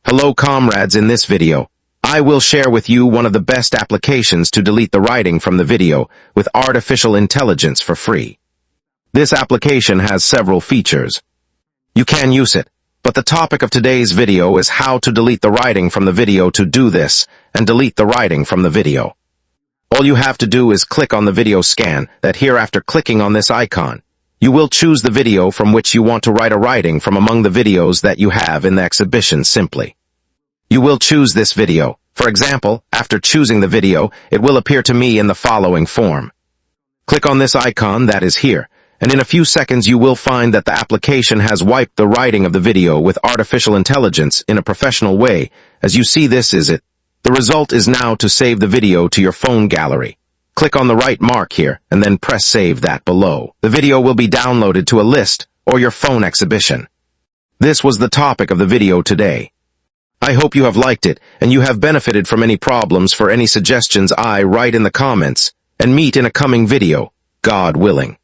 Hello comrades, in this video, I will share with you one of the best applications to delete the writing from the video with artificial intelligence for free. This application has several features. You can use it, but the topic of today's video is how to delete the writing from the video. To do this and delete the writing from the video, all you have to do is click on the video scan that here. After clicking on this icon, you will choose the video from which you want to write a writing from among the videos that you have in the exhibition. Simply, you will choose this video. For example, after choosing the video, it will appear to me in the following form. Click on this icon that is here, and in a few seconds you will find that the application has wiped the writing of the video with artificial intelligence in a professional way. As you see, this is it. The result is now to save the video to your phone gallery. Click on the right mark here, and then press save that below. The video will be downloaded to a list or your phone exhibition. This was the topic of the video today. I hope you have liked it, and you have benefited from any problems. For any suggestions, I write in the comments, and meet in a coming video, God willing.